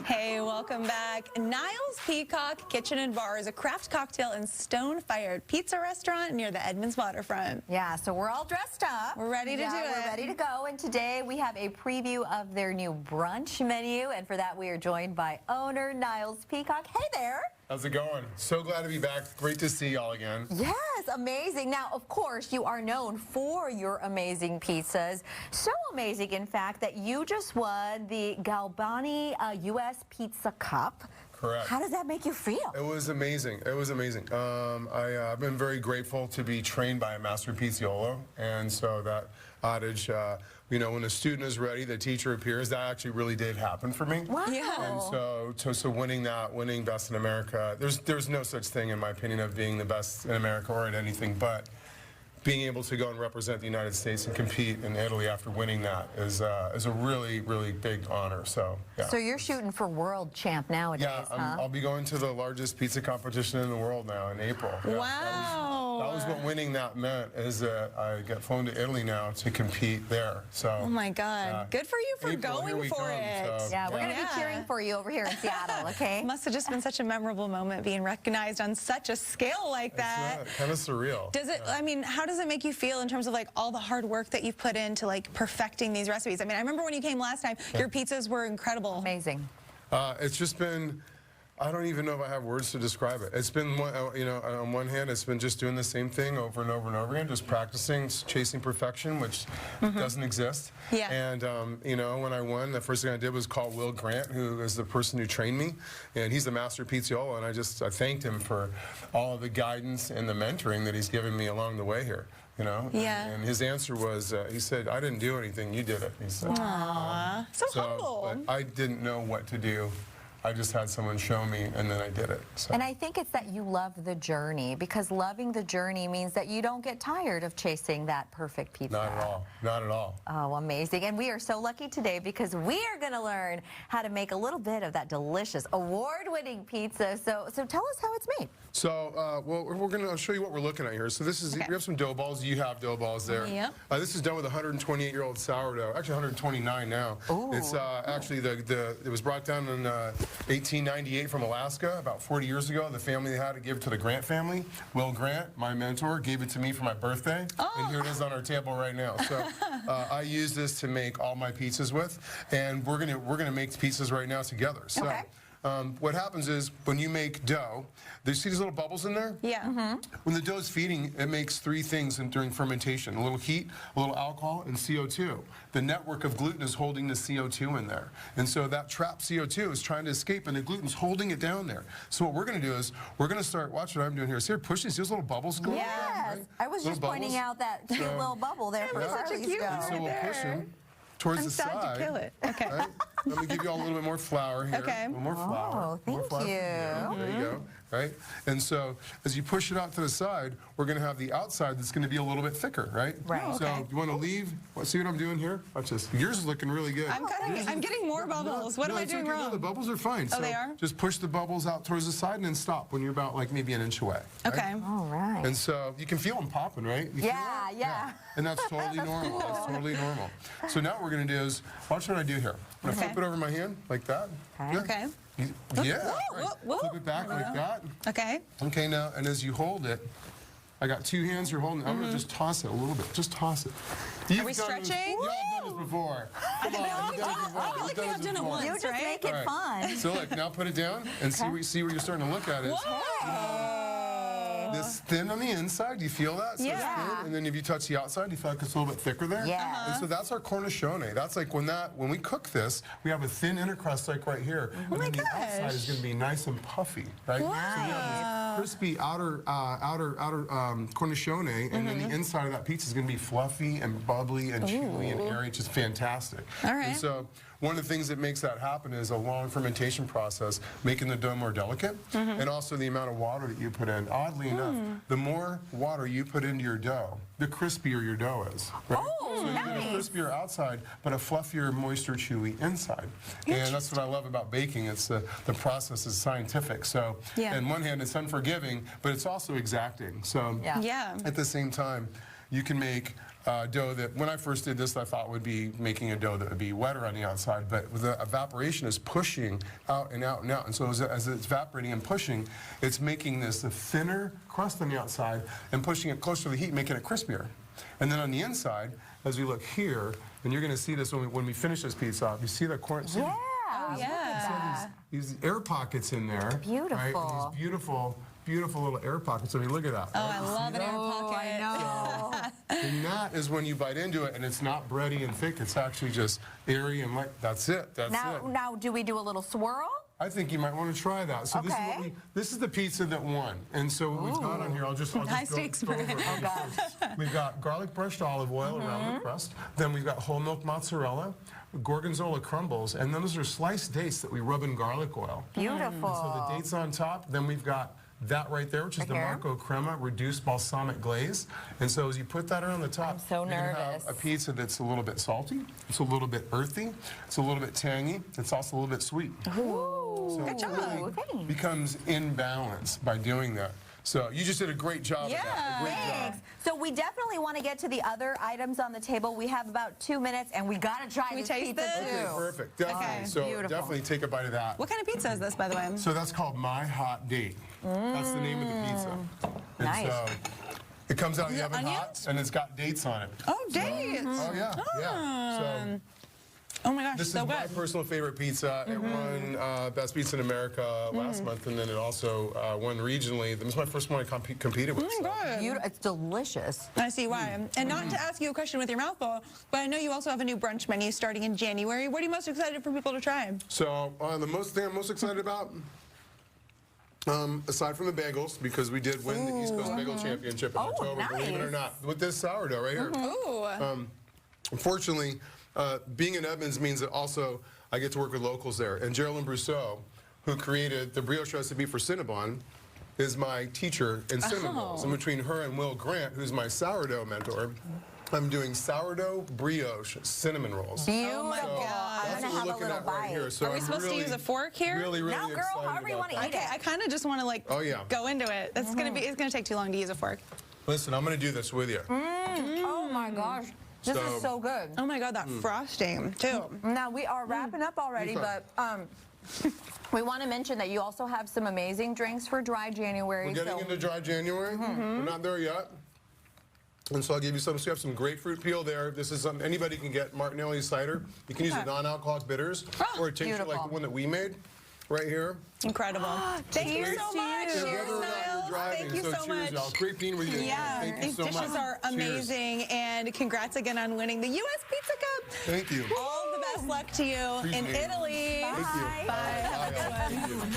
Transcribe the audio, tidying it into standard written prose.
Hey, welcome back. Niles Peacock Kitchen and Bar is a craft cocktail and stone-fired pizza restaurant near the Edmonds Waterfront. Yeah, so we're all dressed up. We're ready to do it. We're ready to go. And today we have a preview of their new brunch menu. And for that, we are joined by owner Niles Peacock. Hey there. How's it going? So glad to be back. Great to see y'all again. Yes, amazing. Now, of course, you are known for your amazing pizzas. So amazing, in fact, that you just won the Galbani U.S. Pizza Cup. Correct. How does that make you feel? It was amazing. It was amazing. I've been very grateful to be trained by a master pizziolo, and so that adage, you know, when a student is ready, the teacher appears. That actually really did happen for me. Wow. Yeah. And so winning Best in America, there's no such thing, in my opinion, of being the best in America or at anything, but being able to go and represent the United States and compete in Italy after winning that is a really, really big honor. So, yeah. So you're shooting for world champ nowadays, Yeah, huh? I'll be going to the largest pizza competition in the world now in April. Yeah, Wow. That was what winning that meant, is that I get flown to Italy now to compete there. So. Oh my God. Good for you for April, here going we for come, it. so, Yeah, we're going to be cheering for you over here in Seattle, okay? Must have just been such a memorable moment being recognized on such a scale like that. Kind of surreal. Does it, I mean, how does it make you feel in terms of like all the hard work that you've put into like perfecting these recipes? I mean, I remember when you came last time, your pizzas were incredible. Amazing. It's just been, I don't even know if I have words to describe it. It's been, you know, on one hand, it's been just doing the same thing over and over and over again, just practicing, chasing perfection, which doesn't exist. Yeah. And, you know, when I won, the first thing I did was call Will Grant, who is the person who trained me, and he's the master pizziolo, and I thanked him for all of the guidance and the mentoring that he's given me along the way here. You know, Yeah. and his answer was, he said, "I didn't do anything, you did it." He said, Aww, so humble. but I didn't know what to do. I just had someone show me, and then I did it. So. And I think it's that you love the journey, because loving the journey means that you don't get tired of chasing that perfect pizza. Not at all. Not at all. Oh, amazing. And we are so lucky today because we are going to learn how to make a little bit of that delicious award-winning pizza. So tell us how it's made. So, well, we're going to show you what we're looking at here. So this is, we have some dough balls. You have dough balls there. Yep. This is done with 128-year-old sourdough. Actually, 129 now. Ooh. It's actually, it was brought down in 1898 from Alaska, about 40 years ago. The family had to give it to the Grant family. Will Grant, my mentor, gave it to me for my birthday. Oh. And here it is on our table right now. So I use this to make all my pizzas with. And we're gonna make pizzas right now together. So. Okay. What happens is when you make dough, you see these little bubbles in there? Yeah. When the dough's feeding, it makes three things during fermentation: a little heat, a little alcohol, and CO2. The network of gluten is holding the CO2 in there. And so that trapped CO2 is trying to escape, and the gluten's holding it down there. So what we're going to do is we're going to start, watch what I'm doing here. See, push these little bubbles going Yes. down, right? I was Little just pointing bubbles. out that cute little bubble there for That was such a Charlie's cute dough. one. So we'll Right push there. them towards I'm the sad side. to kill it. Okay. Right? Let me give you all a little bit more flour here. Okay. A little more flour. Oh, thank More flour. you. Yeah, there you go. Right? And so as you push it out to the side, we're going to have the outside that's going to be a little bit thicker, right? Right. Oh, okay. So you want to leave, see what I'm doing here? Watch this. Yours is looking really good. I'm getting more bubbles. What am I it's doing okay. wrong? No, the bubbles are fine. Oh, So they are? just push the bubbles out towards the side and then stop when you're about like maybe an inch away. right? Okay. All right. And so you can feel them popping, right? You feel Yeah, that? yeah. And that's totally normal. That's totally normal. So now what we're going to do is, watch what I do here. I'm going to Okay. flip it over my hand like that. Okay. Yeah. Okay. Yeah. Whoa, right. whoa, whoa. Flip it back like that. Okay. Okay, now, and as you hold it, I got two hands you're holding. I'm going to just toss it a little bit. Just toss it. Are we stretching? Y'all done this before. Come on, you've done it before. I feel like we have done it once. You just right? make it All right. fun. So look, now put it down and see where you're starting to look at it. Whoa. This thin on the inside, you feel that? So Yeah. it's thin, and then if you touch the outside, you feel like it's a little bit thicker there. Yeah. And so that's our cornicione. That's like when we cook this, we have a thin inner crust like right here, and then the outside is going to be nice and puffy, right? So we have this crispy outer cornicione, and then the inside of that pizza is going to be fluffy and bubbly and chewy and airy. It's just fantastic. All right. And so one of the things that makes that happen is a long fermentation process, making the dough more delicate, and also the amount of water that you put in. Oddly enough, the more water you put into your dough, the crispier your dough is. Right? Oh, so you get a crispier outside, but a fluffier, moisture, chewy inside. And that's what I love about baking. It's the process is scientific. So on one hand, it's unforgiving, but it's also exacting. So Yeah. Yeah. at the same time, you can make dough that, when I first did this, I thought would be making a dough that would be wetter on the outside, but the evaporation is pushing out and out and out. And so as it's evaporating and pushing, it's making this a thinner crust on the outside and pushing it closer to the heat, making it crispier. And then on the inside, as we look here, and you're going to see this when we finish this pizza off, you see the corn? Yeah. Yeah. These air pockets in there. Beautiful. Right? And these beautiful little air pockets. I mean, look at that. Oh, I love an air pocket. I know. And that is when you bite into it, and it's not bready and thick. It's actually just airy and light. That's it. That's it. Now, do we do a little swirl? I think you might want to try that. So Okay. this is the pizza that won. And so what we've got on here, I'll just High go stakes over for it. how this is. We've got garlic brushed olive oil around the crust. Then we've got whole milk mozzarella, gorgonzola crumbles, and then those are sliced dates that we rub in garlic oil. Beautiful. So the dates on top, then we've got that right there, which is the Okay. Marco Crema reduced balsamic glaze. And so as you put that around the top, I'm so you're gonna nervous. have a pizza that's a little bit salty, it's a little bit earthy, it's a little bit tangy, it's also a little bit sweet. Ooh. So Good it job. really Okay. becomes in balance by doing that. So you just did a great job of that. Yeah. A great job. Thanks. So we definitely want to get to the other items on the table. We have about 2 minutes, and we got to try Can we this taste pizza this? too. Okay, perfect. Definitely. Okay. So Beautiful. definitely take a bite of that. What kind of pizza is this, by the way? So that's called My Hot Date. That's the name of the pizza. And Nice. so it comes out of the it oven hot, onions? and it's got dates on it. Oh, dates. Oh, yeah. Yeah. So Oh my gosh, this so is my good. personal favorite pizza. It won Best Pizza in America last month, and then it also won regionally. This was my first one I competed with. Oh my God. It's delicious. I see why. And not to ask you a question with your mouth full, but I know you also have a new brunch menu starting in January. What are you most excited for people to try? So the thing I'm most excited about, aside from the bagels, because we did win the East Coast Bagel Championship in October, believe it or nice. not, with this sourdough right here. Ooh. Unfortunately, being in Edmonds means that also I get to work with locals there. And Geraldine Brousseau, who created the brioche recipe for Cinnabon, is my teacher in cinnamon rolls. And between her and Will Grant, who's my sourdough mentor, I'm doing sourdough brioche cinnamon rolls. Beautiful. my God. I'm That's going to what we're have a looking little at right bite. here. So Are we I'm supposed to really, use a fork here? Really No, girl, excited however you about wanna that. eat it. I kind of just want to like Oh, yeah. go into it. It's gonna be. It's gonna take too long to use a fork. Listen, I'm going to do this with you. Oh my gosh. This So- is so good. Oh my God, that frosting too. Now we are wrapping up already, Okay. but we want to mention that you also have some amazing drinks for dry January. We're getting so into dry January. We're not there yet. And so I'll give you some. So you have some grapefruit peel there. This is something anybody can get. Martinelli cider. You can use the non-alcoholic bitters or a tincture like beautiful. the one that we made right here. Incredible. Thank you Cheers so to much. you. Yeah, Cheers, whether or not you're Niles. driving, Thank you so cheers, much. y'all. Great being with you. Yeah, Thank you these so dishes much. are Cheers. amazing, and congrats again on winning the U.S. Pizza Cup. Thank you. All the best luck to you in Appreciate it. Italy. Thank you. Bye. Have a good one. Thank you.